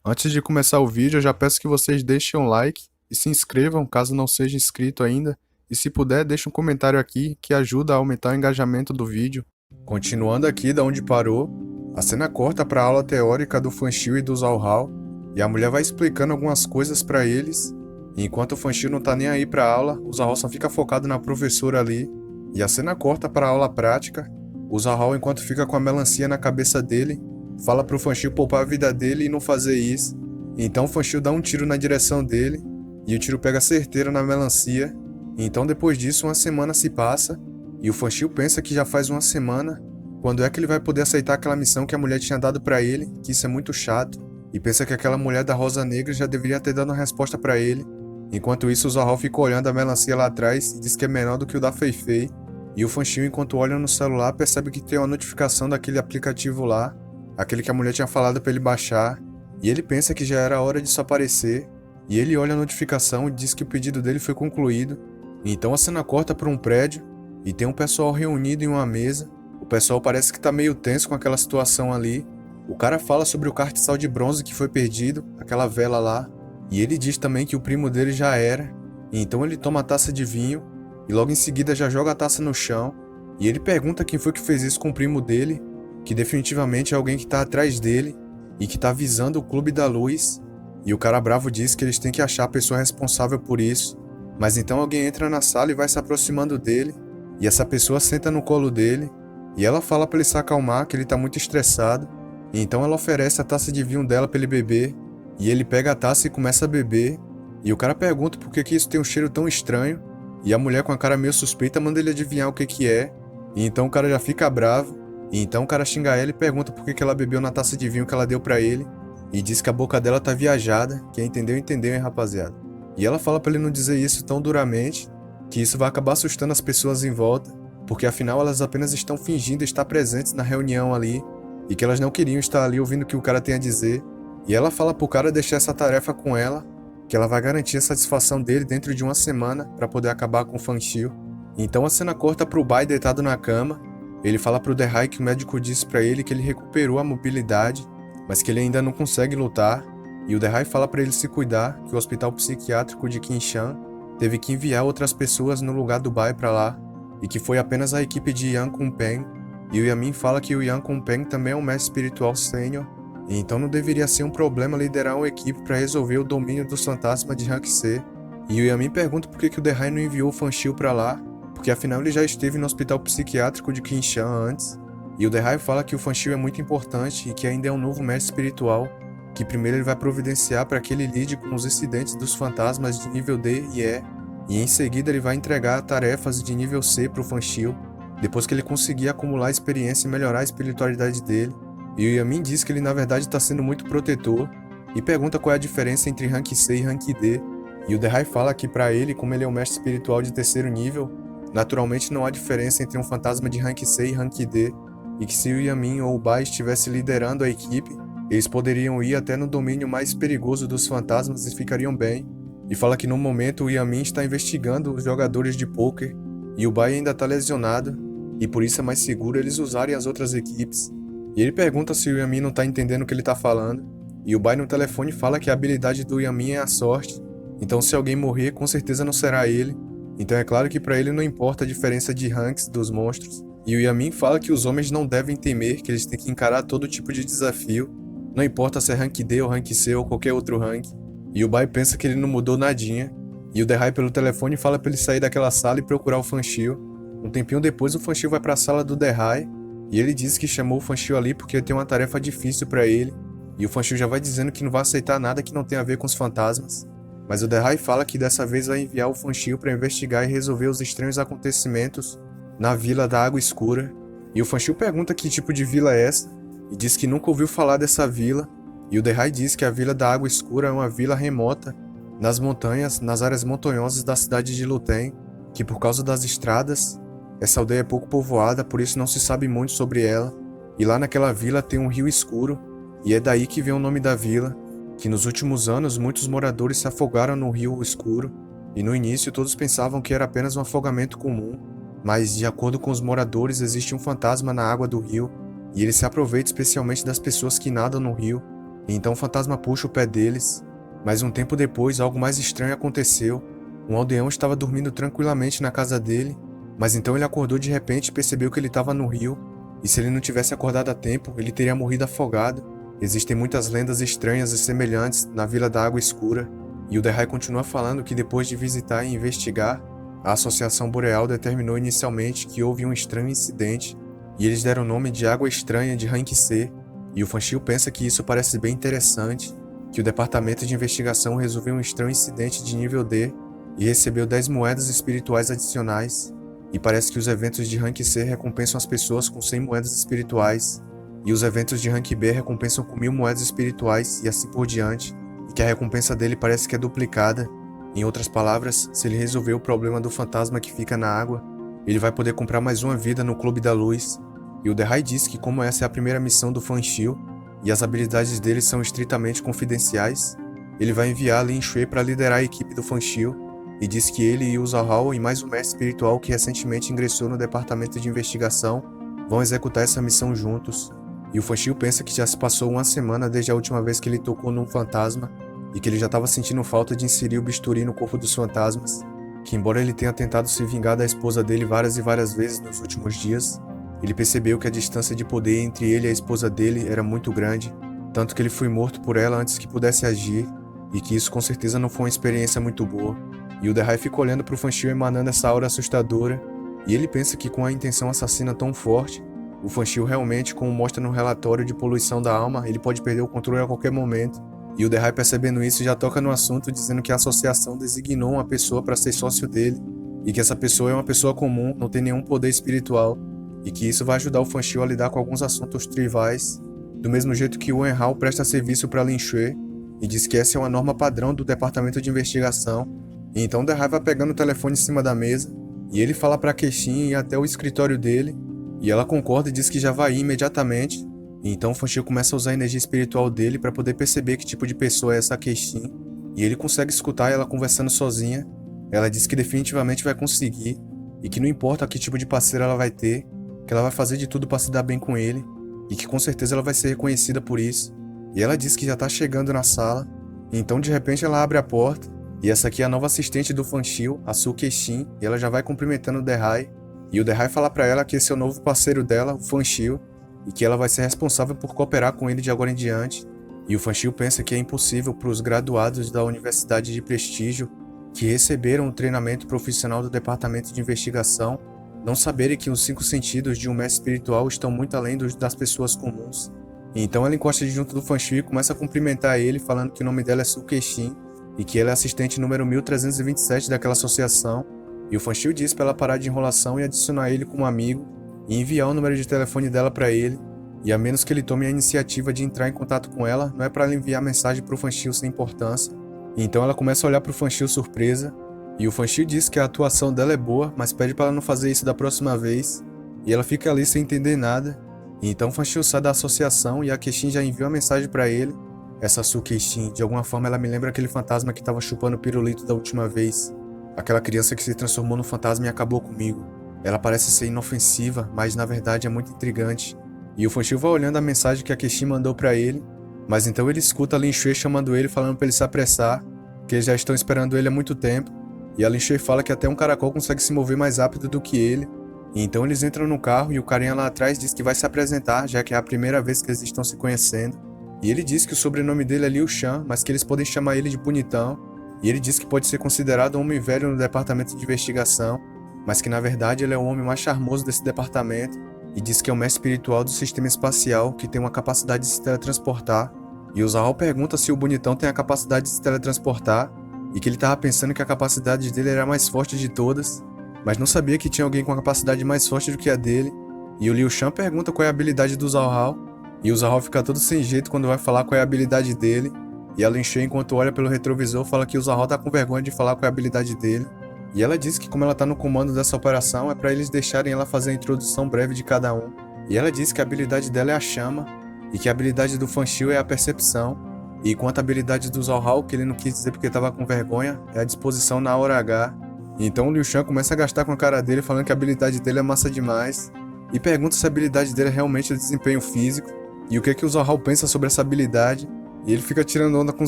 Antes de começar o vídeo, eu já peço que vocês deixem um like e se inscrevam caso não seja inscrito ainda. E se puder, deixe um comentário aqui que ajuda a aumentar o engajamento do vídeo. Continuando aqui da onde parou, a cena corta para a aula teórica do Fanchil e do Zhao e a mulher vai explicando algumas coisas para eles. E enquanto o Fanchil não tá nem aí para a aula, o Zhao só fica focado na professora ali. E a cena corta para a aula prática. O Zhao, enquanto fica com a melancia na cabeça dele, fala pro Fanchil poupar a vida dele e não fazer isso. Então o Fanchil dá um tiro na direção dele, e o tiro pega certeiro na melancia. Então depois disso uma semana se passa, e o Fanchil pensa que já faz uma semana, quando é que ele vai poder aceitar aquela missão que a mulher tinha dado pra ele, que isso é muito chato, e pensa que aquela mulher da Rosa Negra já deveria ter dado uma resposta pra ele. Enquanto isso o Zahal fica olhando a melancia lá atrás e diz que é menor do que o da Fei Fei, e o Fanchil, enquanto olha no celular, percebe que tem uma notificação daquele aplicativo lá, aquele que a mulher tinha falado pra ele baixar, e ele pensa que já era a hora disso aparecer, e ele olha a notificação e diz que o pedido dele foi concluído. Então a cena corta para um prédio, e tem um pessoal reunido em uma mesa. O pessoal parece que tá meio tenso com aquela situação ali. O cara fala sobre o castiçal de bronze que foi perdido, aquela vela lá, e ele diz também que o primo dele já era, e então ele toma a taça de vinho, e logo em seguida já joga a taça no chão, e ele pergunta quem foi que fez isso com o primo dele, que definitivamente é alguém que tá atrás dele e que tá visando o Clube da Luz, e o cara bravo diz que eles têm que achar a pessoa responsável por isso. Mas então alguém entra na sala e vai se aproximando dele, e essa pessoa senta no colo dele, e ela fala pra ele se acalmar, que ele tá muito estressado, e então ela oferece a taça de vinho dela pra ele beber, e ele pega a taça e começa a beber, e o cara pergunta por que isso tem um cheiro tão estranho, e a mulher com a cara meio suspeita manda ele adivinhar o que é, e então o cara já fica bravo, e então o cara xinga ela e pergunta por que ela bebeu na taça de vinho que ela deu pra ele, e diz que a boca dela tá viajada, quem entendeu, entendeu, hein, rapaziada. E ela fala pra ele não dizer isso tão duramente, que isso vai acabar assustando as pessoas em volta, porque afinal elas apenas estão fingindo estar presentes na reunião ali, e que elas não queriam estar ali ouvindo o que o cara tem a dizer. E ela fala pro cara deixar essa tarefa com ela, que ela vai garantir a satisfação dele dentro de uma semana pra poder acabar com o Fanchil. Então a cena corta pro Bai deitado na cama. Ele fala pro Derrai que o médico disse pra ele que ele recuperou a mobilidade, mas que ele ainda não consegue lutar, e o Derrai fala pra ele se cuidar, que o hospital psiquiátrico de Qinshan teve que enviar outras pessoas no lugar do Bai pra lá, e que foi apenas a equipe de Yang Kunpeng, e o Yamin fala que o Yang Kunpeng também é um mestre espiritual sênior, e então não deveria ser um problema liderar uma equipe pra resolver o domínio dos fantasmas de Rank C. E o Yamin pergunta por que o Derrai não enviou o Fanchil pra lá, porque afinal ele já esteve no hospital psiquiátrico de Qinshan antes, e o Derrai fala que o Fanchil é muito importante e que ainda é um novo mestre espiritual, que primeiro ele vai providenciar para que ele lide com os incidentes dos fantasmas de nível D e E, e em seguida ele vai entregar tarefas de nível C para o Fanchil, depois que ele conseguir acumular experiência e melhorar a espiritualidade dele. E o Yamin diz que ele na verdade está sendo muito protetor, e pergunta qual é a diferença entre Rank C e Rank D, e o Derrai fala que para ele, como ele é um mestre espiritual de terceiro nível, naturalmente não há diferença entre um fantasma de Rank C e Rank D, e que se o Yamin ou o Bai estivesse liderando a equipe, eles poderiam ir até no domínio mais perigoso dos fantasmas e ficariam bem. E fala que no momento o Yamin está investigando os jogadores de poker, e o Bai ainda está lesionado, e por isso é mais seguro eles usarem as outras equipes. E ele pergunta se o Yamin não está entendendo o que ele está falando, e o Bai no telefone fala que a habilidade do Yamin é a sorte, então se alguém morrer com certeza não será ele. Então é claro que para ele não importa a diferença de ranks dos monstros. E o Yamin fala que os homens não devem temer, que eles têm que encarar todo tipo de desafio, não importa se é rank D ou rank C ou qualquer outro rank. E o Bai pensa que ele não mudou nadinha, e o Derrai pelo telefone fala para ele sair daquela sala e procurar o Fanchil. Um tempinho depois o Fanchil vai para a sala do Derrai, e ele diz que chamou o Fanchil ali porque tem uma tarefa difícil para ele, e o Fanchil já vai dizendo que não vai aceitar nada que não tenha a ver com os fantasmas. Mas o Derrai fala que dessa vez vai enviar o Fanchil para investigar e resolver os estranhos acontecimentos na Vila da Água Escura. E o Fanchil pergunta que tipo de vila é essa, e diz que nunca ouviu falar dessa vila, e o Derrai diz que a Vila da Água Escura é uma vila remota, nas montanhas, nas áreas montanhosas da cidade de Luten, que por causa das estradas, essa aldeia é pouco povoada, por isso não se sabe muito sobre ela, e lá naquela vila tem um rio escuro, e é daí que vem o nome da vila, que nos últimos anos muitos moradores se afogaram no rio escuro, e no início todos pensavam que era apenas um afogamento comum, mas de acordo com os moradores existe um fantasma na água do rio, e ele se aproveita especialmente das pessoas que nadam no rio, e então o fantasma puxa o pé deles. Mas um tempo depois, algo mais estranho aconteceu. Um aldeão estava dormindo tranquilamente na casa dele, mas então ele acordou de repente e percebeu que ele estava no rio, e se ele não tivesse acordado a tempo, ele teria morrido afogado. Existem muitas lendas estranhas e semelhantes na Vila da Água Escura, e o Derrai continua falando que depois de visitar e investigar, a Associação Boreal determinou inicialmente que houve um estranho incidente, e eles deram o nome de Água Estranha de Rank C, e o Fanchil pensa que isso parece bem interessante, que o departamento de investigação resolveu um estranho incidente de nível D e recebeu 10 moedas espirituais adicionais, e parece que os eventos de Rank C recompensam as pessoas com 100 moedas espirituais, e os eventos de Rank B recompensam com 1000 moedas espirituais e assim por diante, e que a recompensa dele parece que é duplicada. Em outras palavras, se ele resolver o problema do fantasma que fica na água, ele vai poder comprar mais uma vida no Clube da Luz. E o Derrai diz que como essa é a primeira missão do Fanchil, e as habilidades dele são estritamente confidenciais, ele vai enviar Lin Shui para liderar a equipe do Fanchil, e diz que ele e o Zahal e mais um mestre espiritual que recentemente ingressou no departamento de investigação vão executar essa missão juntos. E o Fanchil pensa que já se passou uma semana desde a última vez que ele tocou num fantasma, e que ele já estava sentindo falta de inserir o bisturi no corpo dos fantasmas, que embora ele tenha tentado se vingar da esposa dele várias e várias vezes nos últimos dias, ele percebeu que a distância de poder entre ele e a esposa dele era muito grande, tanto que ele foi morto por ela antes que pudesse agir, e que isso com certeza não foi uma experiência muito boa. E o Derrai fica olhando para o Fanchil emanando essa aura assustadora, e ele pensa que com a intenção assassina tão forte, o Fanchil realmente, como mostra no relatório de poluição da alma, ele pode perder o controle a qualquer momento. E o Derrai, percebendo isso, já toca no assunto dizendo que a associação designou uma pessoa para ser sócio dele, e que essa pessoa é uma pessoa comum, não tem nenhum poder espiritual, e que isso vai ajudar o Fanchil a lidar com alguns assuntos tribais, do mesmo jeito que o Enhao presta serviço para Lin Shui, e diz que essa é uma norma padrão do departamento de investigação. E então o Derrai vai pegando o telefone em cima da mesa, e ele fala para Kexin ir até o escritório dele, e ela concorda e diz que já vai ir imediatamente. E então o Fanchil começa a usar a energia espiritual dele para poder perceber que tipo de pessoa é essa Kexin, e ele consegue escutar ela conversando sozinha. Ela diz que definitivamente vai conseguir, e que não importa que tipo de parceiro ela vai ter, que ela vai fazer de tudo para se dar bem com ele, e que com certeza ela vai ser reconhecida por isso. E ela diz que já tá chegando na sala, e então de repente ela abre a porta, e essa aqui é a nova assistente do Fanchil, a Su Kexin, e ela já vai cumprimentando o Derrai, e o Derrai fala para ela que esse é o novo parceiro dela, o Fanchil, e que ela vai ser responsável por cooperar com ele de agora em diante. E o Fanchil pensa que é impossível para os graduados da Universidade de Prestígio, que receberam o treinamento profissional do Departamento de Investigação, não saberem que os 5 sentidos de um mestre espiritual estão muito além das pessoas comuns. E então ela encosta de junto do Fanchil e começa a cumprimentar ele, falando que o nome dela é Su Kexin, e que ela é assistente número 1327 daquela associação. E o Fanchil diz para ela parar de enrolação e adicionar ele como amigo, e enviar o número de telefone dela para ele, e a menos que ele tome a iniciativa de entrar em contato com ela, não é para ela enviar mensagem para o Fanchil sem importância. E então ela começa a olhar para o Fanchil surpresa, e o Fanchil diz que a atuação dela é boa, mas pede para ela não fazer isso da próxima vez, e ela fica ali sem entender nada. E então o Fanchil sai da associação e a Kexin já envia uma mensagem para ele. Essa Su Kexin, de alguma forma ela me lembra aquele fantasma que estava chupando o pirulito da última vez, aquela criança que se transformou no fantasma e acabou comigo. Ela parece ser inofensiva, mas na verdade é muito intrigante. E o Fanchil vai olhando a mensagem que a Kexin mandou pra ele, mas então ele escuta a Lin Shui chamando ele, falando pra ele se apressar, que eles já estão esperando ele há muito tempo, e a Lin Shui fala que até um caracol consegue se mover mais rápido do que ele. E então eles entram no carro e o carinha lá atrás diz que vai se apresentar, já que é a primeira vez que eles estão se conhecendo. E ele diz que o sobrenome dele é Liu Shan, mas que eles podem chamar ele de Bonitão, e ele diz que pode ser considerado um homem velho no departamento de investigação, mas que na verdade ele é o homem mais charmoso desse departamento, e diz que é o mestre espiritual do sistema espacial que tem uma capacidade de se teletransportar. E o Zahal pergunta se o Bonitão tem a capacidade de se teletransportar, e que ele estava pensando que a capacidade dele era a mais forte de todas, mas não sabia que tinha alguém com a capacidade mais forte do que a dele. E o Liu Shan pergunta qual é a habilidade do Zahal, e o Zahal fica todo sem jeito quando vai falar qual é a habilidade dele, e a Lin Shui, enquanto olha pelo retrovisor, fala que o Zahal tá com vergonha de falar qual é a habilidade dele. E ela diz que como ela tá no comando dessa operação, é para eles deixarem ela fazer a introdução breve de cada um. E ela diz que a habilidade dela é a chama, e que a habilidade do Fanchil é a percepção, e quanto a habilidade do Zahal, que ele não quis dizer porque tava com vergonha, é a disposição na hora H. E então o Liu Shan começa a gastar com a cara dele, falando que a habilidade dele é massa demais, e pergunta se a habilidade dele é realmente o desempenho físico, e o que o Zahal pensa sobre essa habilidade. E ele fica tirando onda com o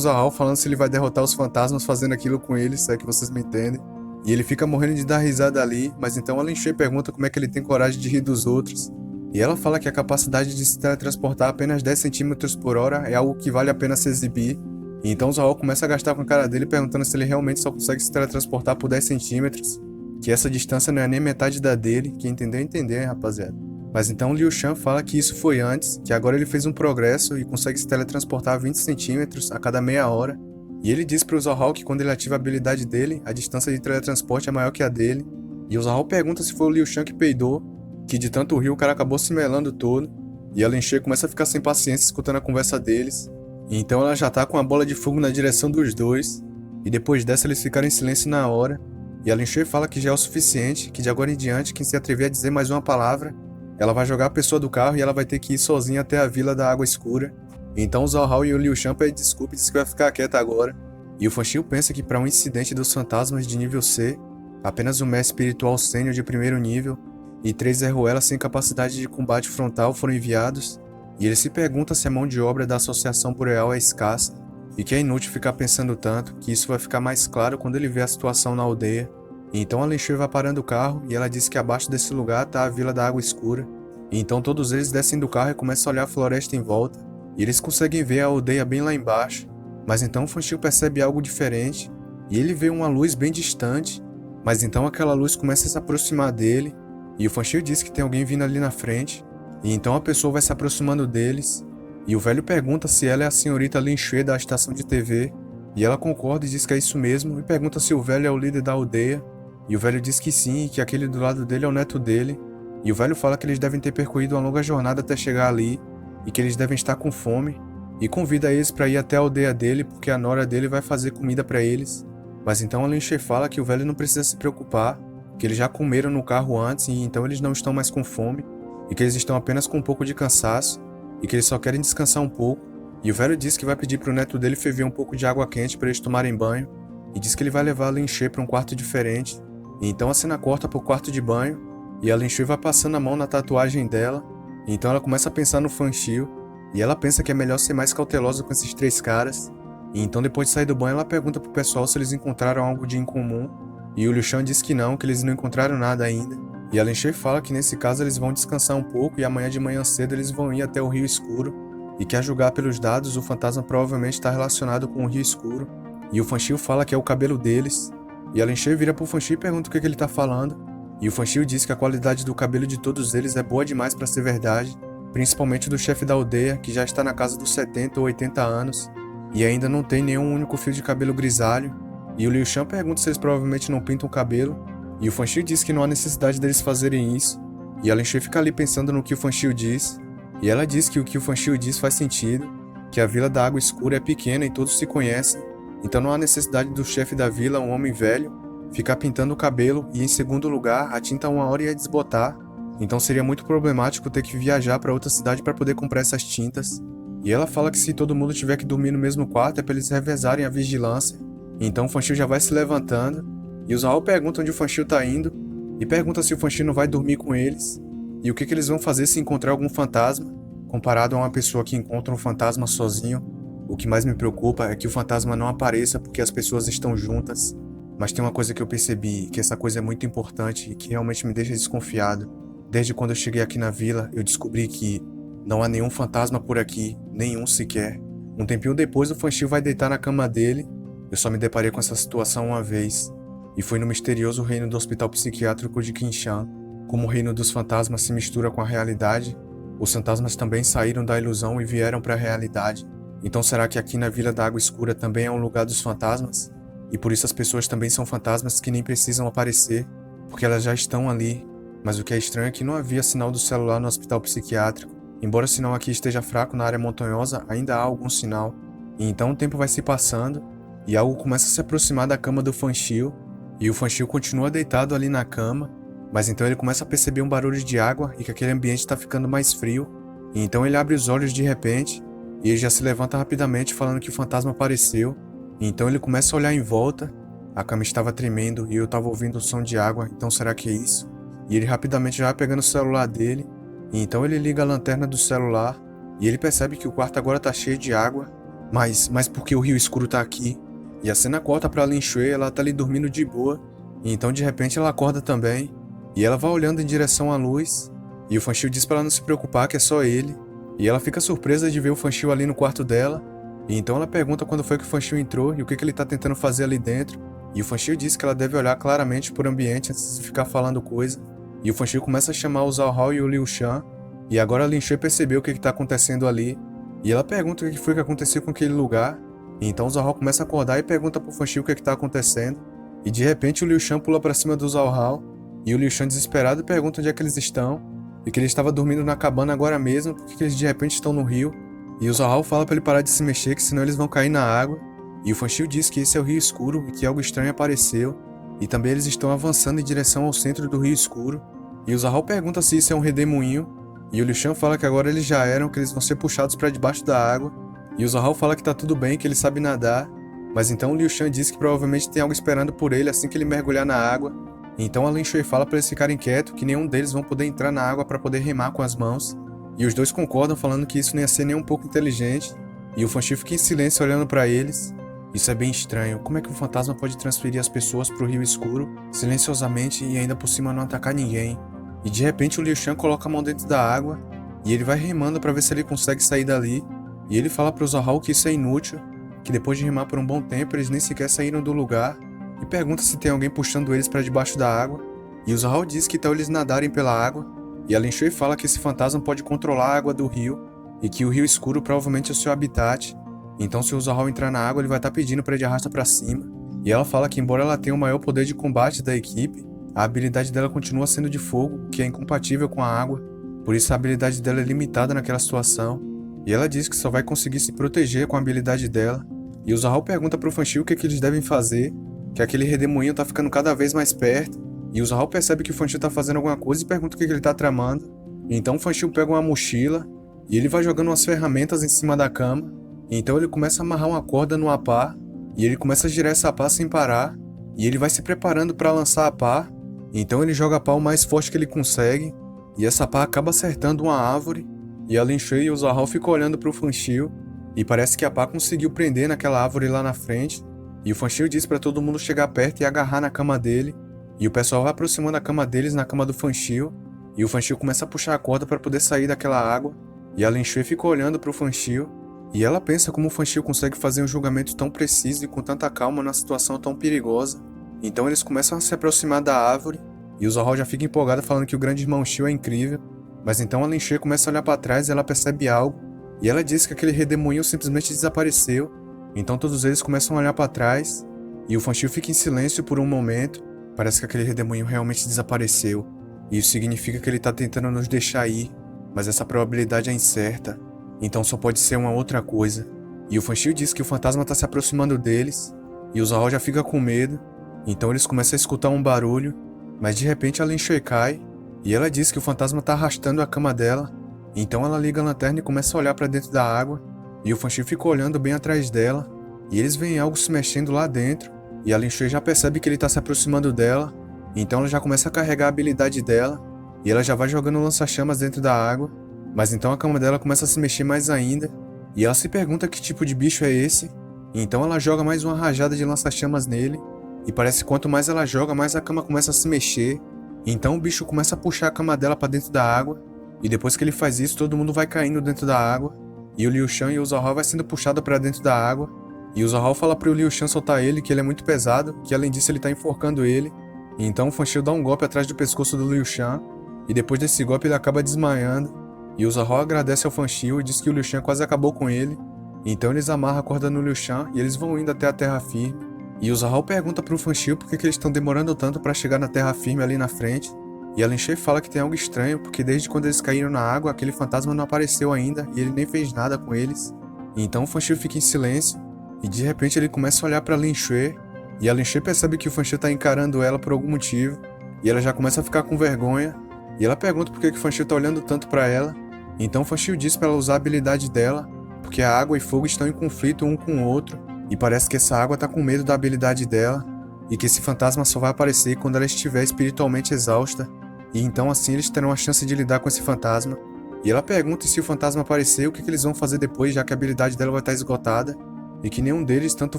Zahal, falando se ele vai derrotar os fantasmas fazendo aquilo com eles, se é que vocês me entendem. E ele fica morrendo de dar risada ali, mas então a Lin Shui pergunta como é que ele tem coragem de rir dos outros. E ela fala que a capacidade de se teletransportar apenas 10 centímetros por hora é algo que vale a pena se exibir. E então o Zahal começa a gastar com a cara dele perguntando se ele realmente só consegue se teletransportar por 10 centímetros. Que essa distância não é nem metade da dele, quem entendeu, entendeu, hein, rapaziada. Mas então Liu Shan fala que isso foi antes, que agora ele fez um progresso e consegue se teletransportar 20 centímetros a cada meia hora. E ele diz pro Zahal que quando ele ativa a habilidade dele, a distância de teletransporte é maior que a dele. E o Zahal pergunta se foi o Liu Shan que peidou, que de tanto rir o cara acabou se melando todo. E a Lin Shui começa a ficar sem paciência escutando a conversa deles. E então ela já tá com a bola de fogo na direção dos dois. E depois dessa eles ficaram em silêncio na hora. E a Lin Shui fala que já é o suficiente, que de agora em diante quem se atrever a dizer mais uma palavra, ela vai jogar a pessoa do carro e ela vai ter que ir sozinha até a vila da Água Escura. Então o Zahal e o Liu Shan pedem desculpa e diz que vai ficar quieta agora. E o Fan Xiu pensa que para um incidente dos fantasmas de nível C, apenas um mestre espiritual sênior de primeiro nível e 3 Erruelas sem capacidade de combate frontal foram enviados. E ele se pergunta se a mão de obra da Associação Boreal é escassa e que é inútil ficar pensando tanto, que isso vai ficar mais claro quando ele vê a situação na aldeia. E então a Lin Shui vai parando o carro e ela diz que abaixo desse lugar está a Vila da Água Escura. E então todos eles descem do carro e começam a olhar a floresta em volta. E eles conseguem ver a aldeia bem lá embaixo. Mas então o Fan Xiu percebe algo diferente. E ele vê uma luz bem distante. Mas então aquela luz começa a se aproximar dele. E o Fan Xiu diz que tem alguém vindo ali na frente. E então a pessoa vai se aproximando deles. E o velho pergunta se ela é a senhorita Lin Shui da estação de TV. E ela concorda e diz que é isso mesmo. E pergunta se o velho é o líder da aldeia. E o velho diz que sim, e que aquele do lado dele é o neto dele. E o velho fala que eles devem ter percorrido uma longa jornada até chegar ali, e que eles devem estar com fome, e convida eles para ir até a aldeia dele, porque a nora dele vai fazer comida para eles. Mas então a Lin Shui fala que o velho não precisa se preocupar, que eles já comeram no carro antes, e então eles não estão mais com fome, e que eles estão apenas com um pouco de cansaço, e que eles só querem descansar um pouco. E o velho diz que vai pedir pro neto dele ferver um pouco de água quente para eles tomarem banho, e diz que ele vai levar a Lin Shui para um quarto diferente. E então a cena corta pro quarto de banho, e a Lin Shui vai passando a mão na tatuagem dela, e então ela começa a pensar no Fan Xiu, e ela pensa que é melhor ser mais cautelosa com esses 3 caras. E então depois de sair do banho ela pergunta pro pessoal se eles encontraram algo de incomum, e o Liu Shan diz que não, que eles não encontraram nada ainda. E a Lin Shui fala que nesse caso eles vão descansar um pouco e amanhã de manhã cedo eles vão ir até o Rio Escuro, e que a julgar pelos dados o fantasma provavelmente está relacionado com o Rio Escuro, e o Fan Xiu fala que é o cabelo deles. E a Lin Shui vira pro Fan Xiu e pergunta o que ele tá falando. E o Fan Xiu diz que a qualidade do cabelo de todos eles é boa demais para ser verdade, principalmente do chefe da aldeia, que já está na casa dos 70 ou 80 anos, e ainda não tem nenhum único fio de cabelo grisalho. E o Liu Shan pergunta se eles provavelmente não pintam o cabelo, e o Fan Xiu diz que não há necessidade deles fazerem isso. E a Lin Shui fica ali pensando no que o Fan Xiu diz, e ela diz que o que o Fan Xiu diz faz sentido, que a Vila da Água Escura é pequena e todos se conhecem, então não há necessidade do chefe da vila, um homem velho, ficar pintando o cabelo e, em segundo lugar, a tinta uma hora ia desbotar, então seria muito problemático ter que viajar para outra cidade para poder comprar essas tintas. E ela fala que se todo mundo tiver que dormir no mesmo quarto é para eles revezarem a vigilância. Então o Fan Xiu já vai se levantando, e o Zahal pergunta onde o Fan Xiu tá indo, e pergunta se o Fan Xiu não vai dormir com eles, e o que eles vão fazer se encontrar algum fantasma, comparado a uma pessoa que encontra um fantasma sozinho. O que mais me preocupa é que o fantasma não apareça porque as pessoas estão juntas. Mas tem uma coisa que eu percebi, que essa coisa é muito importante e que realmente me deixa desconfiado. Desde quando eu cheguei aqui na vila, eu descobri que não há nenhum fantasma por aqui, nenhum sequer. Um tempinho depois, o Fan Xiu vai deitar na cama dele. Eu só me deparei com essa situação uma vez, e foi no misterioso reino do Hospital Psiquiátrico de Qinshan. Como o reino dos fantasmas se mistura com a realidade, os fantasmas também saíram da ilusão e vieram para a realidade. Então será que aqui na Vila da Água Escura também é um lugar dos fantasmas? E por isso as pessoas também são fantasmas que nem precisam aparecer, porque elas já estão ali. Mas o que é estranho é que não havia sinal do celular no hospital psiquiátrico. Embora o sinal aqui esteja fraco na área montanhosa, ainda há algum sinal. E então o tempo vai se passando, e algo começa a se aproximar da cama do Fan Xiu, e o Fan Xiu continua deitado ali na cama, mas então ele começa a perceber um barulho de água e que aquele ambiente está ficando mais frio. E então ele abre os olhos de repente, e ele já se levanta rapidamente falando que o fantasma apareceu. E então ele começa a olhar em volta, a cama estava tremendo e eu estava ouvindo o som de água, então será que é isso? E ele rapidamente já vai pegando o celular dele, e então ele liga a lanterna do celular, e ele percebe que o quarto agora está cheio de água, Mas por que o rio escuro tá aqui? E a cena corta pra Lin Shui, ela tá ali dormindo de boa, e então de repente ela acorda também, e ela vai olhando em direção à luz, e o Fan Xiu diz pra ela não se preocupar que é só ele, e ela fica surpresa de ver o Fan Xiu ali no quarto dela, e então ela pergunta quando foi que o Fan Xiu entrou e o que ele tá tentando fazer ali dentro, e o Fan Xiu diz que ela deve olhar claramente por ambiente antes de ficar falando coisa, e o Fan Xiu começa a chamar o Zhao Hao e o Liu Shan, e agora a Lin Shui percebeu o que tá acontecendo ali, e ela pergunta o que foi que aconteceu com aquele lugar, e então o Zhao Hao começa a acordar e pergunta pro Fan Xiu o que tá acontecendo, e de repente o Liu Shan pula pra cima do Zhao Hao, e o Liu Shan desesperado pergunta onde é que eles estão, e que ele estava dormindo na cabana agora mesmo, porque eles de repente estão no rio, e o Zhao Hao fala pra ele parar de se mexer, que senão eles vão cair na água, e o Fan Xiu diz que esse é o rio escuro e que algo estranho apareceu, e também eles estão avançando em direção ao centro do rio escuro, e o Zhao Hao pergunta se isso é um redemoinho, e o Liu Shan fala que agora eles já eram, que eles vão ser puxados pra debaixo da água, e o Zhao Hao fala que tá tudo bem, que ele sabe nadar, mas então o Liu Shan diz que provavelmente tem algo esperando por ele assim que ele mergulhar na água. Então a Lin Shui fala para eles ficarem quietos, que nenhum deles vão poder entrar na água para poder remar com as mãos. E os dois concordam falando que isso não ia ser nem um pouco inteligente. E o Fan Xiu fica em silêncio olhando para eles. Isso é bem estranho. Como é que um fantasma pode transferir as pessoas pro rio escuro silenciosamente e ainda por cima não atacar ninguém? E de repente o Liu Shan coloca a mão dentro da água e ele vai remando para ver se ele consegue sair dali. E ele fala pro Zhao Hao que isso é inútil, que depois de remar por um bom tempo eles nem sequer saíram do lugar, e pergunta se tem alguém puxando eles para debaixo da água, e o Zhao Hao diz que tal eles nadarem pela água, e a Lin Shui fala que esse fantasma pode controlar a água do rio, e que o rio escuro provavelmente é o seu habitat, então se o Zhao Hao entrar na água ele vai estar pedindo para ele de arrasta para cima, e ela fala que embora ela tenha o maior poder de combate da equipe, a habilidade dela continua sendo de fogo, que é incompatível com a água, por isso a habilidade dela é limitada naquela situação, e ela diz que só vai conseguir se proteger com a habilidade dela. E o Zhao Hao pergunta pro Fan Xiu o que eles devem fazer, que aquele redemoinho tá ficando cada vez mais perto. E o Zhao Hao percebe que o Fan Xiu tá fazendo alguma coisa e pergunta o que ele tá tramando. E então o Fan Xiu pega uma mochila e ele vai jogando umas ferramentas em cima da cama. E então ele começa a amarrar uma corda numa pá e ele começa a girar essa pá sem parar. E ele vai se preparando para lançar a pá. E então ele joga a pá o mais forte que ele consegue e essa pá acaba acertando uma árvore. E a Lin Shui e o Zhao Hao ficam olhando pro Fan Xiu, e parece que a pá conseguiu prender naquela árvore lá na frente, e o Fan Xiu diz pra todo mundo chegar perto e agarrar na cama dele, e o pessoal vai aproximando a cama deles na cama do Fan Xiu, e o Fan Xiu começa a puxar a corda para poder sair daquela água, e a Lin Shui fica olhando pro Fan Xiu, e ela pensa como o Fan Xiu consegue fazer um julgamento tão preciso e com tanta calma numa situação tão perigosa. Então eles começam a se aproximar da árvore, e o Zhao Hao já fica empolgado falando que o grande irmão Xiu é incrível. Mas então a Lin Shui começa a olhar para trás e ela percebe algo, e ela diz que aquele redemoinho simplesmente desapareceu. Então todos eles começam a olhar para trás, e o Fan Xiu fica em silêncio por um momento. Parece que aquele redemoinho realmente desapareceu, e isso significa que ele tá tentando nos deixar ir, mas essa probabilidade é incerta, então só pode ser uma outra coisa. E o Fan Xiu diz que o fantasma tá se aproximando deles, e o Zhao Hao já fica com medo, então eles começam a escutar um barulho, mas de repente a Lin Shui cai, e ela diz que o fantasma tá arrastando a cama dela. Então ela liga a lanterna e começa a olhar para dentro da água, e o Fan Xiu fica olhando bem atrás dela, e eles veem algo se mexendo lá dentro, e a Lin Shui já percebe que ele tá se aproximando dela, então ela já começa a carregar a habilidade dela, e ela já vai jogando lança-chamas dentro da água, mas então a cama dela começa a se mexer mais ainda, e ela se pergunta que tipo de bicho é esse, e então ela joga mais uma rajada de lança-chamas nele, e parece que quanto mais ela joga, mais a cama começa a se mexer. Então o bicho começa a puxar a cama dela pra dentro da água, e depois que ele faz isso, todo mundo vai caindo dentro da água, e o Liu Shan e o Zhao Hao vai sendo puxado pra dentro da água, e o Zhao Hao fala pro Liu Shan soltar ele, que ele é muito pesado, que além disso ele tá enforcando ele, e então o Fan Xiu dá um golpe atrás do pescoço do Liu Shan, e depois desse golpe ele acaba desmaiando, e o Zhao Hao agradece ao Fan Xiu e diz que o Liu Shan quase acabou com ele, então eles amarram a corda no Liu Shan e eles vão indo até a terra firme, e o Zhao Hao pergunta pro Fan Xiu por que eles estão demorando tanto pra chegar na terra firme ali na frente. E a Lin Shui fala que tem algo estranho, porque desde quando eles caíram na água, aquele fantasma não apareceu ainda e ele nem fez nada com eles. E então o Fan Xiu fica em silêncio, e de repente ele começa a olhar pra Lin Shui, e a Lin Shui percebe que o Fan Xiu tá encarando ela por algum motivo, e ela já começa a ficar com vergonha, e ela pergunta por que o Fan Xiu tá olhando tanto pra ela. Então o Fan Xiu diz pra ela usar a habilidade dela, porque a água e fogo estão em conflito um com o outro, e parece que essa água tá com medo da habilidade dela, e que esse fantasma só vai aparecer quando ela estiver espiritualmente exausta, e então assim eles terão a chance de lidar com esse fantasma. E ela pergunta se o fantasma aparecer, o que eles vão fazer depois, já que a habilidade dela vai estar esgotada, e que nenhum deles, tanto o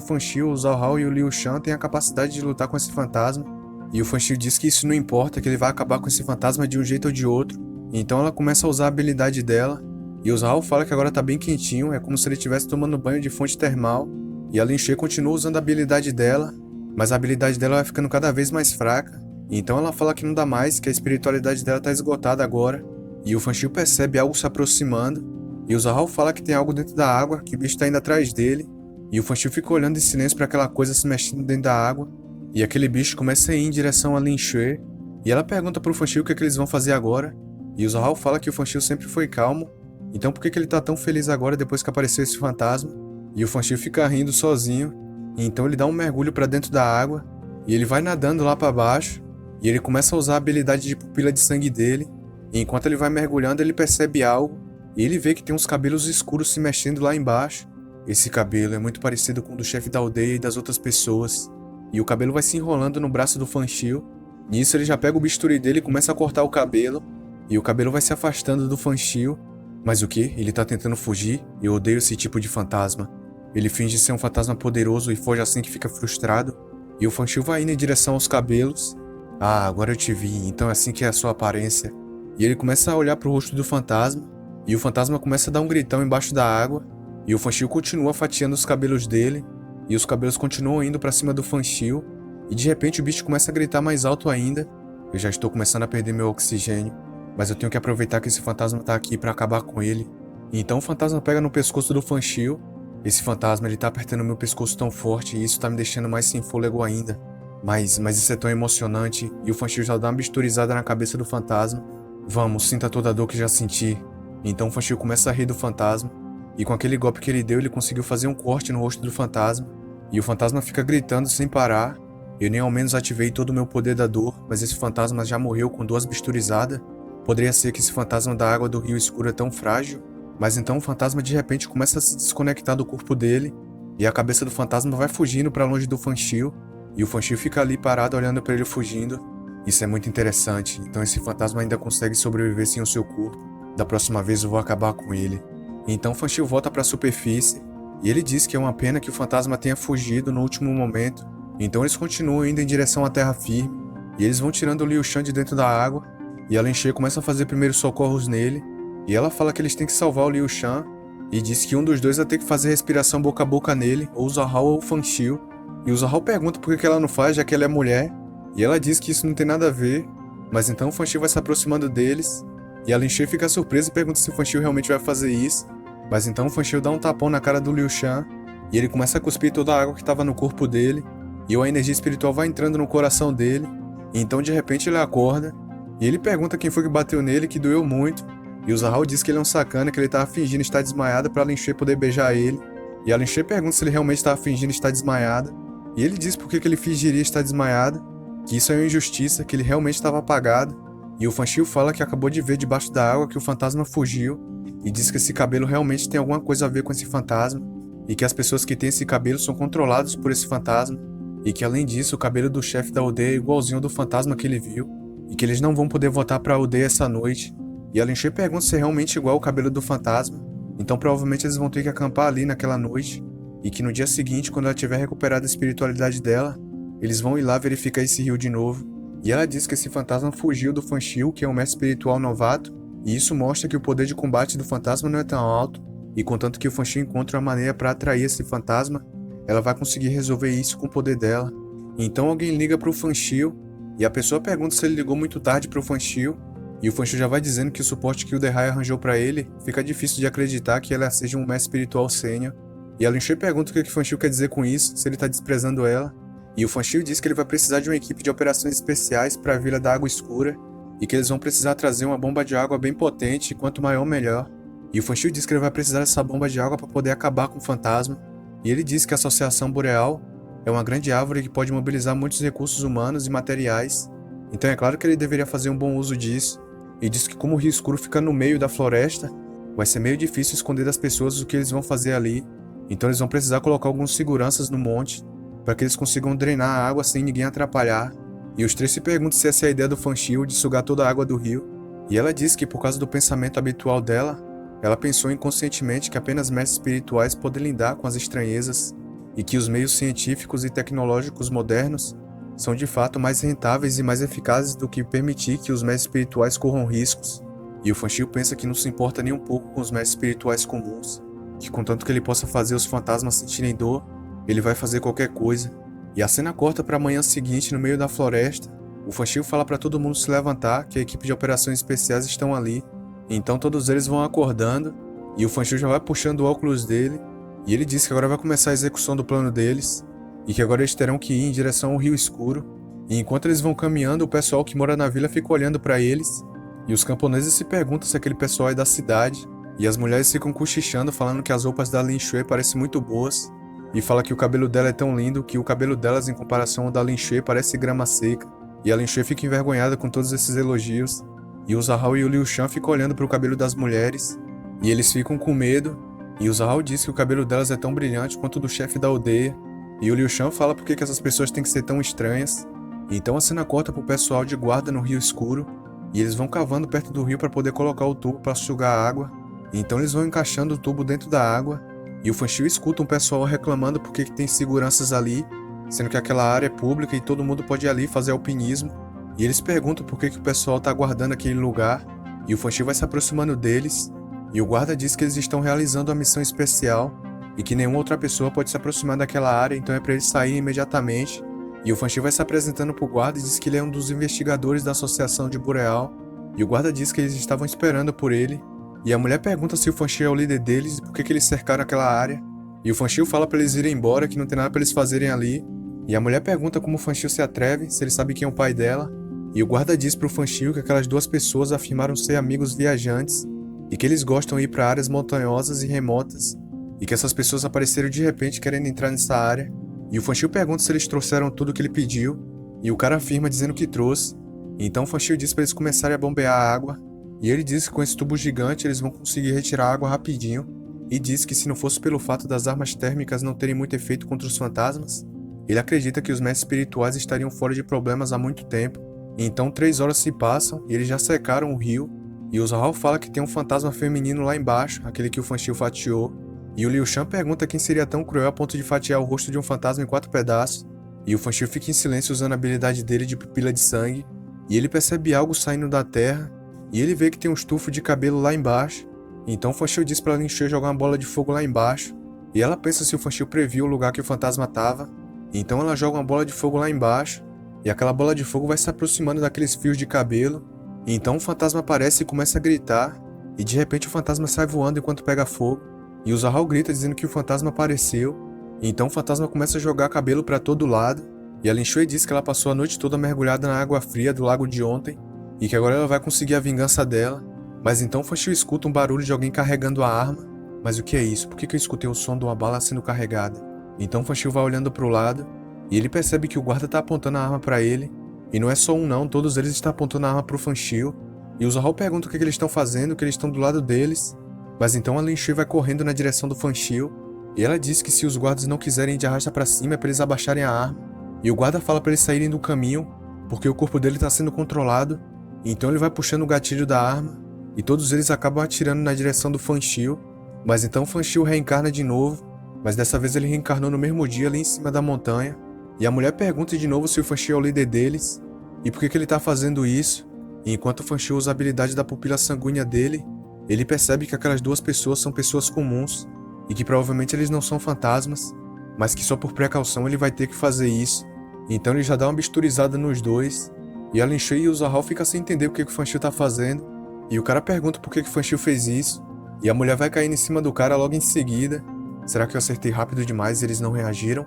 Fan Xiu, o Zhao Hao e o Liu Shan, tem a capacidade de lutar com esse fantasma. E o Fan Xiu diz que isso não importa, que ele vai acabar com esse fantasma de um jeito ou de outro. Então ela começa a usar a habilidade dela, e o Zhao fala que agora tá bem quentinho, é como se ele estivesse tomando banho de fonte termal. E a Lin Shui continua usando a habilidade dela, mas a habilidade dela vai ficando cada vez mais fraca. Então ela fala que não dá mais, que a espiritualidade dela tá esgotada agora. E o Fan Xiu percebe algo se aproximando, e o Zhao fala que tem algo dentro da água, que o bicho tá indo atrás dele. E o Fan Xiu fica olhando em silêncio para aquela coisa se mexendo dentro da água, e aquele bicho começa a ir em direção a Lin Shui. E ela pergunta pro Fan Xiu o que eles vão fazer agora, e o Zhao fala que o Fan Xiu sempre foi calmo, então por que ele tá tão feliz agora depois que apareceu esse fantasma? E o Fan Xiu fica rindo sozinho, e então ele dá um mergulho para dentro da água, e ele vai nadando lá para baixo, e ele começa a usar a habilidade de pupila de sangue dele, e enquanto ele vai mergulhando ele percebe algo, e ele vê que tem uns cabelos escuros se mexendo lá embaixo. Esse cabelo é muito parecido com o do chefe da aldeia e das outras pessoas, e o cabelo vai se enrolando no braço do Fan Xiu. Nisso ele já pega o bisturi dele e começa a cortar o cabelo, e o cabelo vai se afastando do Fan Xiu. Mas o que? Ele tá tentando fugir? Eu odeio esse tipo de fantasma. Ele finge ser um fantasma poderoso e foge assim que fica frustrado. E o Fan Xiu vai indo em direção aos cabelos. Ah, agora eu te vi, então é assim que é a sua aparência. E ele começa a olhar pro rosto do fantasma, e o fantasma começa a dar um gritão embaixo da água, e o Fan Xiu continua fatiando os cabelos dele, e os cabelos continuam indo pra cima do Fan Xiu, e de repente o bicho começa a gritar mais alto ainda. Eu já estou começando a perder meu oxigênio, mas eu tenho que aproveitar que esse fantasma tá aqui pra acabar com ele. E então o fantasma pega no pescoço do Fan Xiu. Esse fantasma, ele tá apertando meu pescoço tão forte, e isso tá me deixando mais sem fôlego ainda. Mas isso é tão emocionante, e o Fan Xiu já dá uma bisturizada na cabeça do fantasma. Vamos, sinta toda a dor que já senti. Então o Fan Xiu começa a rir do fantasma, e com aquele golpe que ele deu, ele conseguiu fazer um corte no rosto do fantasma, e o fantasma fica gritando sem parar. Eu nem ao menos ativei todo o meu poder da dor, mas esse fantasma já morreu com 2 bisturizadas. Poderia ser que esse fantasma da água do rio escuro é tão frágil, mas então o fantasma de repente começa a se desconectar do corpo dele, e a cabeça do fantasma vai fugindo para longe do Fan Xiu, e o Fan Xiu fica ali parado olhando para ele fugindo. Isso é muito interessante, então esse fantasma ainda consegue sobreviver sem o seu corpo. Da próxima vez eu vou acabar com ele. Então o Fan Xiu volta para a superfície, e ele diz que é uma pena que o fantasma tenha fugido no último momento. Então eles continuam indo em direção à terra firme, e eles vão tirando o Liu Shan de dentro da água, e a Lin Shui começa a fazer primeiros socorros nele, e ela fala que eles têm que salvar o Liu Shan, e diz que um dos dois vai ter que fazer respiração boca a boca nele, ou o Zhao ou o Fan Xiu. E o Zhao pergunta por que ela não faz, já que ela é mulher, e ela diz que isso não tem nada a ver, mas então o Fan Xiu vai se aproximando deles, e a Lin Shui fica surpresa e pergunta se o Fan Xiu realmente vai fazer isso, mas então o Fan Xiu dá um tapão na cara do Liu Shan, e ele começa a cuspir toda a água que estava no corpo dele, e a energia espiritual vai entrando no coração dele, e então de repente ele acorda, e ele pergunta quem foi que bateu nele, que doeu muito, e o Zhao diz que ele é um sacana, que ele estava fingindo estar desmaiado para a Lin Shui poder beijar ele, e a Lin Shui pergunta se ele realmente estava fingindo estar desmaiado, e ele diz por que ele fingiria estar desmaiado, que isso é uma injustiça, que ele realmente estava apagado, e o Fan Xiu fala que acabou de ver debaixo da água que o fantasma fugiu, e diz que esse cabelo realmente tem alguma coisa a ver com esse fantasma, e que as pessoas que têm esse cabelo são controladas por esse fantasma, e que além disso o cabelo do chefe da aldeia é igualzinho ao do fantasma que ele viu, e que eles não vão poder voltar para a aldeia essa noite. E a Lin Shui pergunta se é realmente igual ao cabelo do fantasma, então provavelmente eles vão ter que acampar ali naquela noite, e que no dia seguinte, quando ela tiver recuperado a espiritualidade dela, eles vão ir lá verificar esse rio de novo. E ela diz que esse fantasma fugiu do Fan Xiu, que é um mestre espiritual novato, e isso mostra que o poder de combate do fantasma não é tão alto, e contanto que o Fan Xiu encontra uma maneira para atrair esse fantasma, ela vai conseguir resolver isso com o poder dela. Então alguém liga pro Fan Xiu, e a pessoa pergunta se ele ligou muito tarde pro Fan Xiu, e o Fan Xiu já vai dizendo que o suporte que o Dehai arranjou para ele fica difícil de acreditar que ela seja um mestre espiritual sênior. E a Lin Shui pergunta o que o Fan Xiu quer dizer com isso, se ele tá desprezando ela. E o Fan Xiu diz que ele vai precisar de uma equipe de operações especiais para a Vila da Água Escura, e que eles vão precisar trazer uma bomba de água bem potente, e quanto maior melhor. E o Fan Xiu diz que ele vai precisar dessa bomba de água para poder acabar com o fantasma. E ele diz que a Associação Boreal é uma grande árvore que pode mobilizar muitos recursos humanos e materiais. Então é claro que ele deveria fazer um bom uso disso. E diz que como o Rio Escuro fica no meio da floresta, vai ser meio difícil esconder das pessoas o que eles vão fazer ali. Então eles vão precisar colocar alguns seguranças no monte, para que eles consigam drenar a água sem ninguém atrapalhar. E os três se perguntam se essa é a ideia do Fan Xiu de sugar toda a água do rio. E ela diz que por causa do pensamento habitual dela, ela pensou inconscientemente que apenas mestres espirituais podem lidar com as estranhezas e que os meios científicos e tecnológicos modernos são de fato mais rentáveis e mais eficazes do que permitir que os mestres espirituais corram riscos. E o Fanchio pensa que não se importa nem um pouco com os mestres espirituais comuns, que contanto que ele possa fazer os fantasmas sentirem dor, ele vai fazer qualquer coisa. E a cena corta para a manhã seguinte no meio da floresta. O Fanchio fala para todo mundo se levantar, que a equipe de operações especiais estão ali. Então todos eles vão acordando, e o Fanchio já vai puxando o óculos dele, e ele diz que agora vai começar a execução do plano deles, e que agora eles terão que ir em direção ao Rio Escuro. E enquanto eles vão caminhando, o pessoal que mora na vila fica olhando para eles, e os camponeses se perguntam se aquele pessoal é da cidade, e as mulheres ficam cochichando falando que as roupas da Lin Shui parecem muito boas, e fala que o cabelo dela é tão lindo que o cabelo delas em comparação ao da Lin Shui parece grama seca, e a Lin Shui fica envergonhada com todos esses elogios, e o Zahao e o Liu Shan ficam olhando para o cabelo das mulheres, e eles ficam com medo, e o Zahao diz que o cabelo delas é tão brilhante quanto o do chefe da aldeia, e o Liu Shan fala por que essas pessoas têm que ser tão estranhas. Então a cena corta pro pessoal de guarda no Rio Escuro, e eles vão cavando perto do rio para poder colocar o tubo para sugar a água. Então eles vão encaixando o tubo dentro da água, e o Fanchio escuta um pessoal reclamando porque que tem seguranças ali, sendo que aquela área é pública e todo mundo pode ir ali fazer alpinismo. E eles perguntam por que o pessoal tá guardando aquele lugar, e o Fanchio vai se aproximando deles, e o guarda diz que eles estão realizando uma missão especial, e que nenhuma outra pessoa pode se aproximar daquela área, então é para eles saírem imediatamente. E o Fanchio vai se apresentando pro guarda e diz que ele é um dos investigadores da Associação de Boreal, e o guarda diz que eles estavam esperando por ele, e a mulher pergunta se o Fanchio é o líder deles e por que eles cercaram aquela área, e o Fanchio fala para eles irem embora, que não tem nada para eles fazerem ali, e a mulher pergunta como o Fanchio se atreve, se ele sabe quem é o pai dela, e o guarda diz pro Fanchio que aquelas duas pessoas afirmaram ser amigos viajantes, e que eles gostam de ir para áreas montanhosas e remotas, e que essas pessoas apareceram de repente querendo entrar nessa área, e o Fanchio pergunta se eles trouxeram tudo que ele pediu, e o cara afirma dizendo que trouxe. Então o Fanchio diz para eles começarem a bombear a água, e ele diz que com esse tubo gigante eles vão conseguir retirar a água rapidinho, e diz que se não fosse pelo fato das armas térmicas não terem muito efeito contra os fantasmas, ele acredita que os mestres espirituais estariam fora de problemas há muito tempo. Então 3 horas se passam e eles já secaram o rio, e o Zahao fala que tem um fantasma feminino lá embaixo, aquele que o Fanchio fatiou, e o Liu Shan pergunta quem seria tão cruel a ponto de fatiar o rosto de um fantasma em 4 pedaços, e o Fanchio fica em silêncio usando a habilidade dele de pupila de sangue, e ele percebe algo saindo da terra, e ele vê que tem um estufo de cabelo lá embaixo. Então o Fanchio diz pra Lin Shui jogar uma bola de fogo lá embaixo, e ela pensa se o Fanchio previu o lugar que o fantasma tava, então ela joga uma bola de fogo lá embaixo, e aquela bola de fogo vai se aproximando daqueles fios de cabelo, e então o fantasma aparece e começa a gritar, e de repente o fantasma sai voando enquanto pega fogo, e o Zahao grita dizendo que o fantasma apareceu, e então o fantasma começa a jogar cabelo pra todo lado, e a Lin Shui diz que ela passou a noite toda mergulhada na água fria do lago de ontem, e que agora ela vai conseguir a vingança dela. Mas então o Fanchio escuta um barulho de alguém carregando a arma. Mas o que é isso? Por que eu escutei o som de uma bala sendo carregada? Então o Fanchio vai olhando pro lado, e ele percebe que o guarda tá apontando a arma pra ele, e não é só um não, todos eles estão apontando a arma pro Fanchio, e o Zahao pergunta o que eles estão fazendo, que eles estão do lado deles, mas então a Lin Shui vai correndo na direção do Fanchio, e ela diz que se os guardas não quiserem ir de arrasta pra cima é pra eles abaixarem a arma, e o guarda fala pra eles saírem do caminho, porque o corpo dele tá sendo controlado, então ele vai puxando o gatilho da arma, e todos eles acabam atirando na direção do Fanchio, mas então o Fanchio reencarna de novo, mas dessa vez ele reencarnou no mesmo dia ali em cima da montanha, e a mulher pergunta de novo se o Fanchio é o líder deles, e por que ele tá fazendo isso, e enquanto o Fanchio usa a habilidade da pupila sanguínea dele, ele percebe que aquelas duas pessoas são pessoas comuns, e que provavelmente eles não são fantasmas, mas que só por precaução ele vai ter que fazer isso, então ele já dá uma bisturizada nos dois, e a Lin Shui e o Zahao ficam sem entender o que o Fanchio tá fazendo, e o cara pergunta por que o Fanchio fez isso, e a mulher vai caindo em cima do cara logo em seguida. Será que eu acertei rápido demais e eles não reagiram?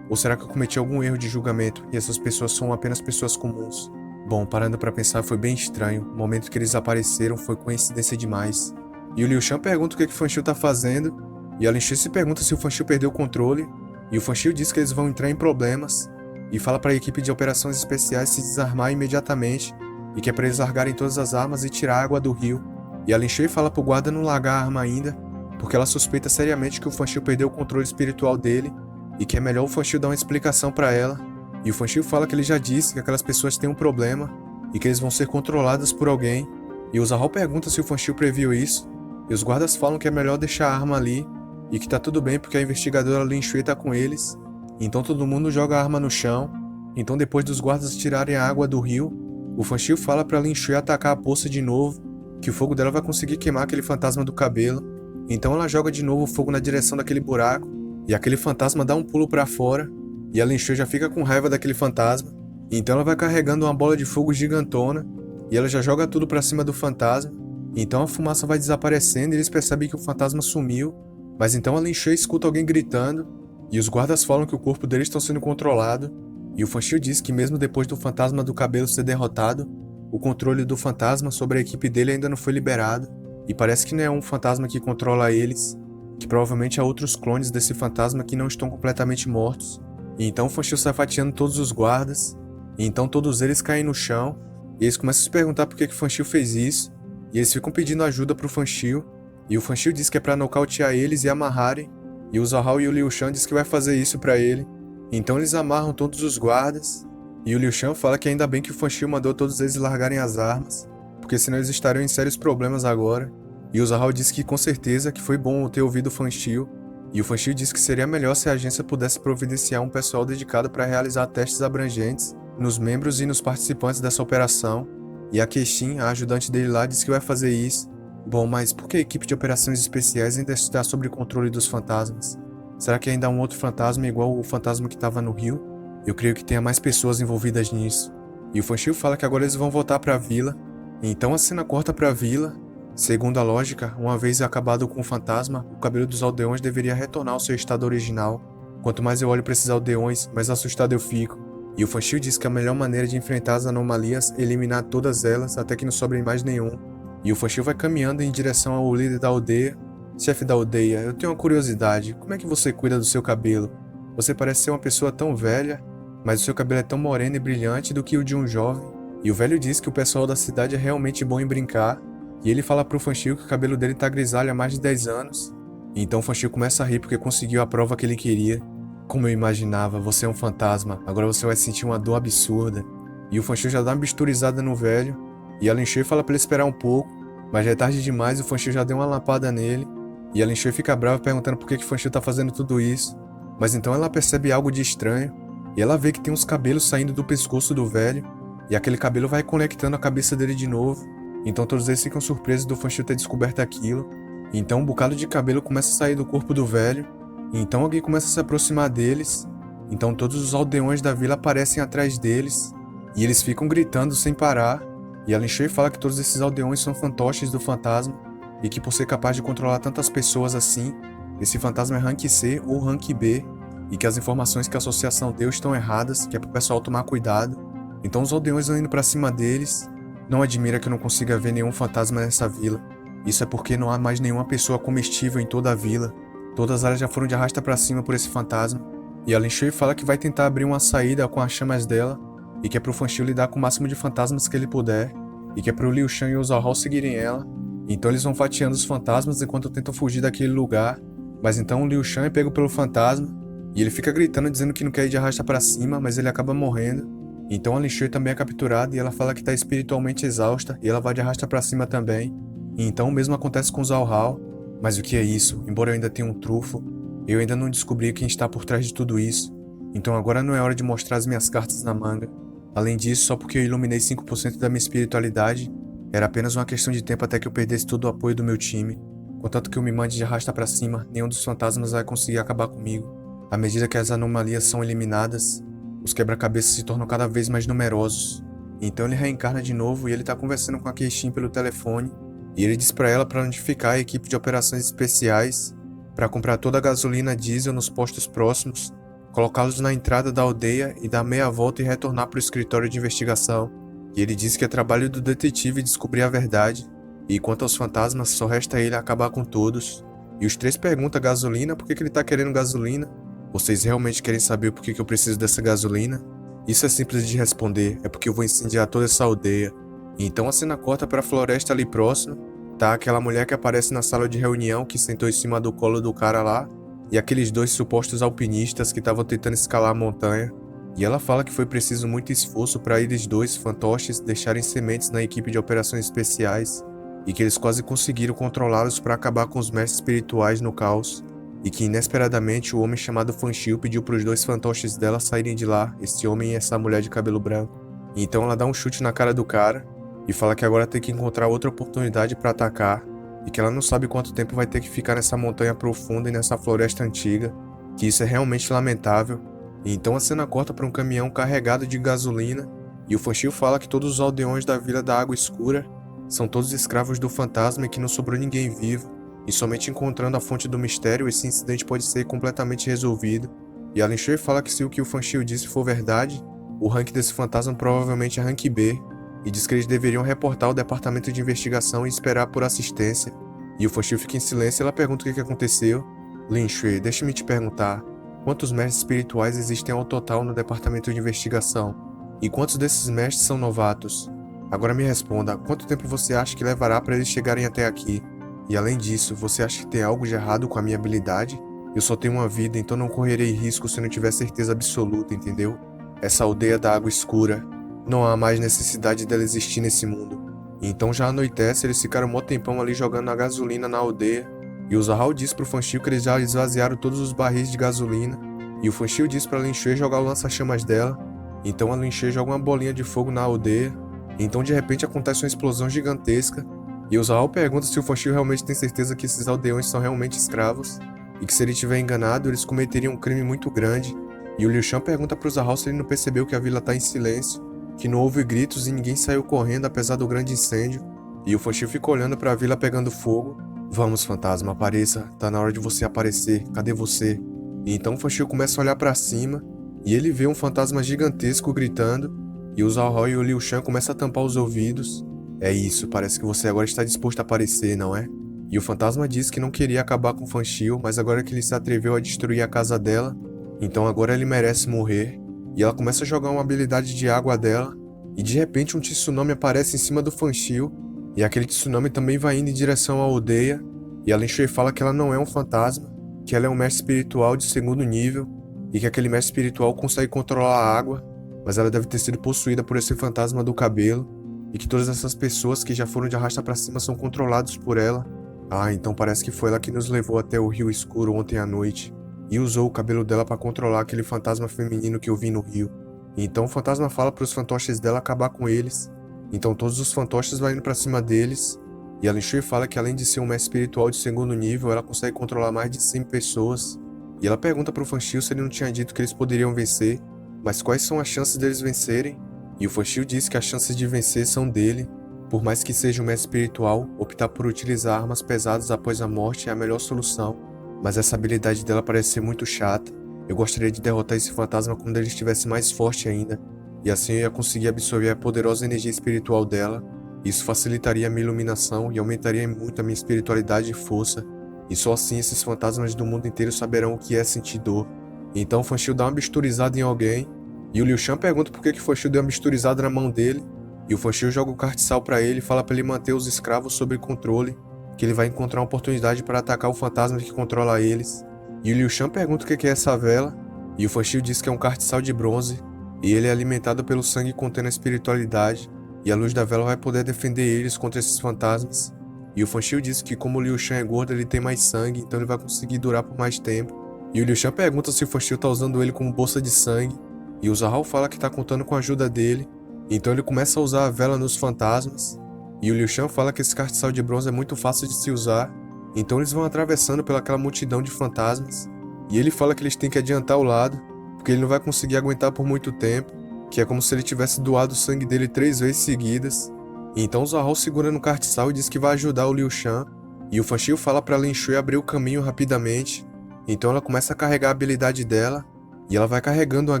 Ou será que eu cometi algum erro de julgamento e essas pessoas são apenas pessoas comuns? Bom, parando pra pensar, foi bem estranho. O momento que eles apareceram foi coincidência demais. E o Liu Shan pergunta o que o Fanchio tá fazendo, e a Lin Shui se pergunta se o Fanchio perdeu o controle, e o Fanchio diz que eles vão entrar em problemas, e fala para a equipe de operações especiais se desarmar imediatamente, e que é para eles largarem todas as armas e tirar a água do rio. E a Lin Shui fala pro guarda não largar a arma ainda, porque ela suspeita seriamente que o Fanchio perdeu o controle espiritual dele, e que é melhor o Fanchio dar uma explicação para ela. E o Fanchio fala que ele já disse que aquelas pessoas têm um problema, e que eles vão ser controladas por alguém, E o Zahal pergunta se o Fanchil previu isso, e os guardas falam que é melhor deixar a arma ali, e que tá tudo bem porque a investigadora Lin Shui tá com eles. Então todo mundo joga a arma no chão. Então depois dos guardas tirarem a água do rio, o Fanchil fala pra Lin Shui atacar a poça de novo, que o fogo dela vai conseguir queimar aquele fantasma do cabelo. Então ela joga de novo o fogo na direção daquele buraco, e aquele fantasma dá um pulo pra fora, e a Lin Shui já fica com raiva daquele fantasma. Então ela vai carregando uma bola de fogo gigantona, e ela já joga tudo pra cima do fantasma. Então a fumaça vai desaparecendo e eles percebem que o fantasma sumiu, mas então a Lin Shui escuta alguém gritando, e os guardas falam que o corpo deles está sendo controlado, e o Fanchil diz que mesmo depois do fantasma do cabelo ser derrotado, o controle do fantasma sobre a equipe dele ainda não foi liberado, e parece que não é um fantasma que controla eles, que provavelmente há outros clones desse fantasma que não estão completamente mortos. E então o Fanchil sai fatiando todos os guardas, e então todos eles caem no chão, e eles começam a se perguntar por que o Fanchil fez isso, e eles ficam pedindo ajuda pro Fanchil, e o Fanchil diz que é pra nocautear eles e amarrarem, e o Zahal e o Liu Shan diz que vai fazer isso pra ele. Então eles amarram todos os guardas, e o Liu Shan fala que ainda bem que o Fanchil mandou todos eles largarem as armas, porque senão eles estariam em sérios problemas agora. E o Zahal diz que com certeza que foi bom ter ouvido o Fanchil, e o Fanchil diz que seria melhor se a agência pudesse providenciar um pessoal dedicado para realizar testes abrangentes nos membros e nos participantes dessa operação, e a Keishin, a ajudante dele lá, diz que vai fazer isso. Bom, mas por que a equipe de operações especiais ainda está sob controle dos fantasmas? Será que ainda há um outro fantasma igual o fantasma que estava no rio? Eu creio que tenha mais pessoas envolvidas nisso. E o Fanchil fala que agora eles vão voltar para a vila. Então a cena corta para a vila. Segundo a lógica, uma vez acabado com o fantasma, o cabelo dos aldeões deveria retornar ao seu estado original. Quanto mais eu olho para esses aldeões, mais assustado eu fico. E o Fanchil diz que a melhor maneira de enfrentar as anomalias é eliminar todas elas até que não sobre mais nenhum. E o Fanchil vai caminhando em direção ao líder da aldeia. Chefe da aldeia, eu tenho uma curiosidade, como é que você cuida do seu cabelo? Você parece ser uma pessoa tão velha, mas o seu cabelo é tão moreno e brilhante do que o de um jovem. E o velho diz que o pessoal da cidade é realmente bom em brincar, e ele fala pro Fanchil que o cabelo dele tá grisalho há mais de 10 anos. E então o Fanchil começa a rir porque conseguiu a prova que ele queria. Como eu imaginava, você é um fantasma, agora você vai sentir uma dor absurda. E o Fanchil já dá uma bisturizada no velho, e a Lin Shui fala pra ele esperar um pouco, mas já é tarde demais e o Fanchil já deu uma lapada nele. E a Lin Shui fica brava perguntando por que o Fanchil tá fazendo tudo isso. Mas então ela percebe algo de estranho, e ela vê que tem uns cabelos saindo do pescoço do velho, e aquele cabelo vai conectando a cabeça dele de novo. Então todos eles ficam surpresos do Fanchil ter descoberto aquilo. E então um bocado de cabelo começa a sair do corpo do velho, e então alguém começa a se aproximar deles. Então todos os aldeões da vila aparecem atrás deles, e eles ficam gritando sem parar. E a Lin Shui fala que todos esses aldeões são fantoches do fantasma, e que por ser capaz de controlar tantas pessoas assim, esse fantasma é Rank C ou Rank B, e que as informações que a associação deu estão erradas, que é pro pessoal tomar cuidado. Então os aldeões vão indo pra cima deles. Não admira que eu não consiga ver nenhum fantasma nessa vila. Isso é porque não há mais nenhuma pessoa comestível em toda a vila. Todas elas já foram de arrasta pra cima por esse fantasma. E a Lin Shui fala que vai tentar abrir uma saída com as chamas dela, e que é pro Fanchil lidar com o máximo de fantasmas que ele puder, e que é pro Liu Shan e o Zahal seguirem ela. Então eles vão fatiando os fantasmas enquanto tentam fugir daquele lugar. Mas então o Liu Shan é pego pelo fantasma, e ele fica gritando dizendo que não quer ir de arrasta pra cima, mas ele acaba morrendo. Então a Lin Shui também é capturada e ela fala que tá espiritualmente exausta, e ela vai de arrasta pra cima também. E então o mesmo acontece com o Zahal. Mas o que é isso? Embora eu ainda tenha um trunfo, eu ainda não descobri quem está por trás de tudo isso. Então agora não é hora de mostrar as minhas cartas na manga. Além disso, só porque eu iluminei 5% da minha espiritualidade, era apenas uma questão de tempo até que eu perdesse todo o apoio do meu time. Contanto que eu me mande de arrasta pra cima, nenhum dos fantasmas vai conseguir acabar comigo. À medida que as anomalias são eliminadas, os quebra-cabeças se tornam cada vez mais numerosos. Então ele reencarna de novo e ele tá conversando com a Keishin pelo telefone, e ele diz pra ela para notificar a equipe de operações especiais para comprar toda a gasolina diesel nos postos próximos, colocá-los na entrada da aldeia e dar meia volta e retornar para o escritório de investigação. E ele diz que é trabalho do detetive descobrir a verdade, e quanto aos fantasmas só resta ele acabar com todos. E os três perguntam a gasolina por que ele tá querendo gasolina. Vocês realmente querem saber por que eu preciso dessa gasolina? Isso é simples de responder, é porque eu vou incendiar toda essa aldeia. E então a cena corta para a floresta ali próximo, tá aquela mulher que aparece na sala de reunião que sentou em cima do colo do cara lá, e aqueles dois supostos alpinistas que estavam tentando escalar a montanha. E ela fala que foi preciso muito esforço para eles dois, fantoches, deixarem sementes na equipe de operações especiais, e que eles quase conseguiram controlá-los para acabar com os mestres espirituais no caos, e que inesperadamente o homem chamado Fan Xiu pediu para os dois fantoches dela saírem de lá, esse homem e essa mulher de cabelo branco. E então ela dá um chute na cara do cara, e fala que agora tem que encontrar outra oportunidade para atacar, e que ela não sabe quanto tempo vai ter que ficar nessa montanha profunda e nessa floresta antiga, que isso é realmente lamentável. E então a cena corta para um caminhão carregado de gasolina, e o Fan Xiu fala que todos os aldeões da Vila da Água Escura são todos escravos do fantasma e que não sobrou ninguém vivo, e somente encontrando a fonte do mistério esse incidente pode ser completamente resolvido. E a Lin Shui fala que se o que o Fan Xiu disse for verdade, o rank desse fantasma provavelmente é rank B, e diz que eles deveriam reportar ao departamento de investigação e esperar por assistência. E o Fan Xiu fica em silêncio e ela pergunta o que aconteceu. Lin Shui, deixa-me te perguntar, quantos mestres espirituais existem ao total no departamento de investigação? E quantos desses mestres são novatos? Agora me responda, quanto tempo você acha que levará para eles chegarem até aqui? E além disso, você acha que tem algo de errado com a minha habilidade? Eu só tenho uma vida, então não correrei risco se não tiver certeza absoluta, entendeu? Essa aldeia da Água Escura, não há mais necessidade dela existir nesse mundo. E então já anoitece, eles ficaram mó tempão ali jogando a gasolina na aldeia, e o Zahao diz pro Fan Xiu que eles já esvaziaram todos os barris de gasolina, e o Fan Xiu diz pra Lin Shui jogar o lança-chamas dela, então a Lin Shui joga uma bolinha de fogo na aldeia, e então de repente acontece uma explosão gigantesca, e o Zahao pergunta se o Fan Xiu realmente tem certeza que esses aldeões são realmente escravos, e que se ele estiver enganado eles cometeriam um crime muito grande, e o Liu Shan pergunta pro Zahao se ele não percebeu que a vila tá em silêncio, que não houve gritos e ninguém saiu correndo apesar do grande incêndio, e o Fan Xiu fica olhando pra vila pegando fogo. Vamos, fantasma, apareça, tá na hora de você aparecer, cadê você? E então o Fan Xiu começa a olhar pra cima, e ele vê um fantasma gigantesco gritando, e o Zahao e o Liu Shan começam a tampar os ouvidos. É isso, parece que você agora está disposto a aparecer, não é? E o fantasma diz que não queria acabar com o Fan Xiu, mas agora que ele se atreveu a destruir a casa dela, então agora ele merece morrer. E ela começa a jogar uma habilidade de água dela, e de repente um tsunami aparece em cima do Fan Xiu, e aquele tsunami também vai indo em direção à aldeia, e a Lin Shui fala que ela não é um fantasma, que ela é um mestre espiritual de segundo nível, e que aquele mestre espiritual consegue controlar a água, mas ela deve ter sido possuída por esse fantasma do cabelo, e que todas essas pessoas que já foram de arrasta pra cima são controlados por ela. Ah, então parece que foi ela que nos levou até o Rio Escuro ontem à noite, e usou o cabelo dela para controlar aquele fantasma feminino que eu vi no rio. E então o fantasma fala para os fantoches dela acabar com eles. Então todos os fantoches vão indo para cima deles. E a Lin Shui fala que além de ser um mestre espiritual de segundo nível, ela consegue controlar mais de 100 pessoas. E ela pergunta pro Fan Xiu se ele não tinha dito que eles poderiam vencer, mas quais são as chances deles vencerem? E o Fan Xiu diz que as chances de vencer são dele. Por mais que seja um mestre espiritual, optar por utilizar armas pesadas após a morte é a melhor solução. Mas essa habilidade dela parece ser muito chata. Eu gostaria de derrotar esse fantasma quando ele estivesse mais forte ainda, e assim eu ia conseguir absorver a poderosa energia espiritual dela. Isso facilitaria a minha iluminação e aumentaria muito a minha espiritualidade e força, e só assim esses fantasmas do mundo inteiro saberão o que é sentir dor. Então o Fan Xiu dá uma bisturizada em alguém, e o Liu Shan pergunta por que o Fan Xiu deu uma bisturizada na mão dele, e o Fan Xiu joga o castiçal pra ele e fala pra ele manter os escravos sob controle, que ele vai encontrar uma oportunidade para atacar o fantasma que controla eles. E o Liu Shan pergunta o que é essa vela, e o Fan Xiu diz que é um castiçal de bronze, e ele é alimentado pelo sangue contendo a espiritualidade, e a luz da vela vai poder defender eles contra esses fantasmas. E o Fan Xiu diz que como o Liu Shan é gordo, ele tem mais sangue, então ele vai conseguir durar por mais tempo. E o Liu Shan pergunta se o Fan Xiu tá usando ele como bolsa de sangue, e o Zahao fala que tá contando com a ajuda dele, então ele começa a usar a vela nos fantasmas. E o Liu Shan fala que esse castiçal de bronze é muito fácil de se usar, então eles vão atravessando pelaquela multidão de fantasmas, e ele fala que eles têm que adiantar o lado, porque ele não vai conseguir aguentar por muito tempo, que é como se ele tivesse doado o sangue dele 3 vezes seguidas. E então o Zahao segura no castiçal e diz que vai ajudar o Liu Shan, e o Fan Xiu fala pra Lin Shui abrir o caminho rapidamente, então ela começa a carregar a habilidade dela, e ela vai carregando uma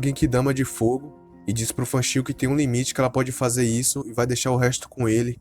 Genkidama de fogo, e diz pro Fan Xiu que tem um limite que ela pode fazer isso e vai deixar o resto com ele.